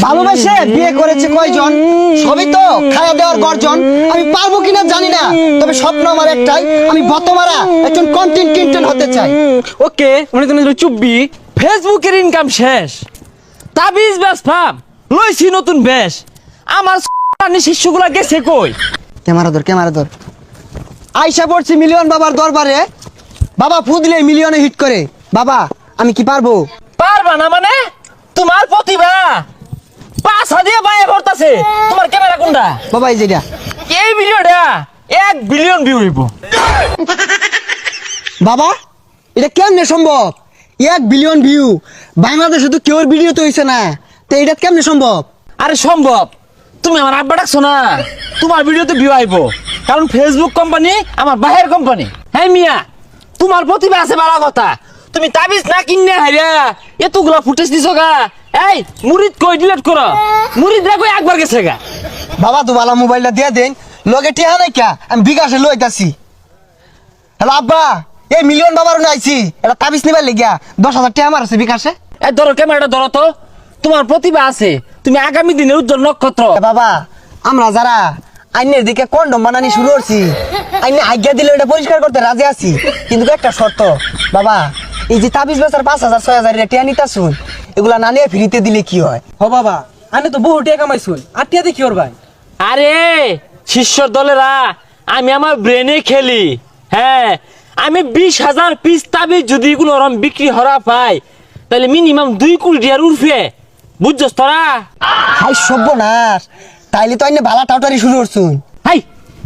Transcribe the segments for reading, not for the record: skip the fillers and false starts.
ভালোবাসে বিয়ে করেছে কয়জন? সবই তো খাওয়া দেওয়ার গর্জন। আমি পারবো কিনা জানি না, তবে স্বপ্ন আমার একটাই, আমি বতমারা একজন কন্টেন্ট ক্রিয়েটর হতে চাই। ওকে, মানে তুমি চুপবি। ফেসবুকের ইনকাম শেষ, তাবিজ ব্যাস ফাম লইছি নতুন বেশ। আমার শিষ্যগুলা গেছে কই? ক্যামেরা ধর। আইসা পড়ছি মিলিয়ন বাবার দরবারে। বাবা ফুদলে মিলিয়নে হিট করে। বাবা আমি কি পারবো? পারবা না মানে? তোমার প্রতিভা পাছা দিয়ে বাইরে ভরতাছে। তোমার ক্যামেরা কোনটা? বাবা এই যেটা। এই ভিডিওটা 1 বিলিয়ন ভিউ হইব। বাবা এটা কেমনে সম্ভব? 1 বিলিয়ন ভিউ বাংলাদেশে তো কেউর ভিডিও তো হইছে না, তো এটা কেমনে সম্ভব? আরে সম্ভব, তুমি আমার আব্বা ডাকছো না, তোমার ভিডিওতে ভিউ আইবো, কারণ ফেসবুক কোম্পানি আমার বাহের কোম্পানি। হ্যাঁ মিয়া, তোমার প্রতিভা আছে ভালো কথা, তুমি তাবিজ না কিনে হাইরা এতগুলা ফুটেজ দিছো গা। এই মুরিদ কই ডিলিট করো, মুরিদ রা কই একবার গেছে গা। বাবা তো ভালো মোবাইলটা দিয়ে দেন, লগে টিহা নাই কা, আমি বিকাশে লইতাছি। হ্যালো আব্বা, এই মিলিয়ন বাবার আইছি, এটা তাবিজ নিবার লেগিয়া 10,000 টাকা আমার আছে বিকাশে। এই ধরো ক্যামেরাটা ধরো তো, তোমার প্রতিভা আছে, তুমি আগামী দিনের উজ্জ্বল নক্ষত্র। বাবা আমরা যারা আইনের দিকে কন্ডম বানানি শুরু করছি, আইনে আজ্ঞা দিলে এটা পরিষ্কার করতে রাজি আছি, কিন্তু একটা শর্ত। বাবা এই যে তাবিজ বেচার 5,000 6,000 টাকা নিতাছুন, এগুলা না নিয়ে ফ্রিতে দিলে কি হয়? হ বাবা, আমি তো বহু টাকা কামাইছুন, আর টিয়া দেখি ওর ভাই। আরে শিষ্যর দলেরা, আমি আমার ব্রেনে খেলি। হ্যাঁ, আমি 20,000 পিস তাবিজ যদি কোনো রকম বিক্রি হরা পাই, তাহলে মিনিমাম 2 কোটি টাকার উঠবে, বুঝছস তোরা? হাই সর্বনাশ, তাইলে তো আইনে ভালা টাউটারি শুরু করছুন। হাই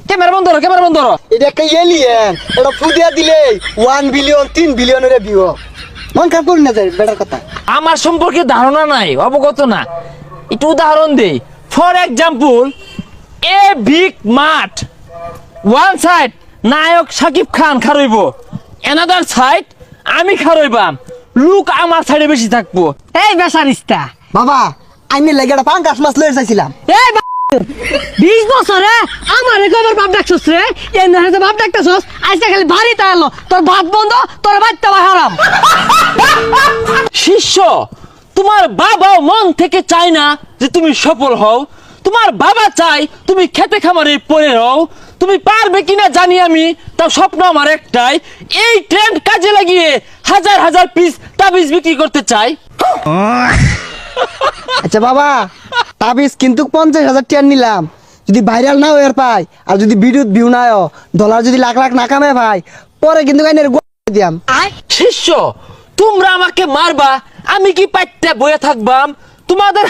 ক্যামেরা বন্ধ করো, ক্যামেরা বন্ধ করো। এটা একটা এলিয়েন, এটা ফুদিয়া দিলে 1 বিলিয়ন 3 বিলিয়নের ভিউ। মন খারাপ করি না যায় বেটার কথা। আমার সম্পর্কে ধারণা নাই, অবগত না, একটু উদাহরণ দেই। ফর এক্সাম্পল, এ বিগ মাঠ, ওয়ান সাইড নায়ক শাকিব খান খারইব, অ্যানাদার সাইড আমি খারইবাম, লুক আমার সাইডে বেশি থাকবো। এই বেসারিস্তা বাবা আইনে লেগে একটা পাঙ্কাশ মাছ লয়ে চাইছিলাম। এই 20 বছরে আমার একবার বাপ ডাকছস রে, এই না যে বাপ ডাকতেছস, আজকে খালি ভারী তাইলো, তোর ভাত বন্ধ, তোর বাচ্চা হারাম। শিষ্য, তোমার বাবাও মন থেকে চায় না যে তুমি সফল হও, তোমার বাবা চাই তুমি খেতে খামারে পড়ে রও। তুমি পারবে কিনা জানি আমি, তাও স্বপ্ন আমার একটাই, এই ট্রেন্ড কাজে লাগিয়ে হাজার হাজার পিস তাবিজ বিক্রি করতে চাই। আচ্ছা বাবা, তাবিজ কিন্তু 50,000 টাকা নিলাম, যদি ভাইরাল না হয়ে পাই, আর যদি ভিডিও ভিউ না হয়, ডলার যদি লাখ লাখ না কামে ভাই, পরে কিন্তু আইনের দিয়াম। শিষ্য, তোমরা আমাকে মারবা, আমি কি পাইতে বয়ে থাকবাম? তোমাদের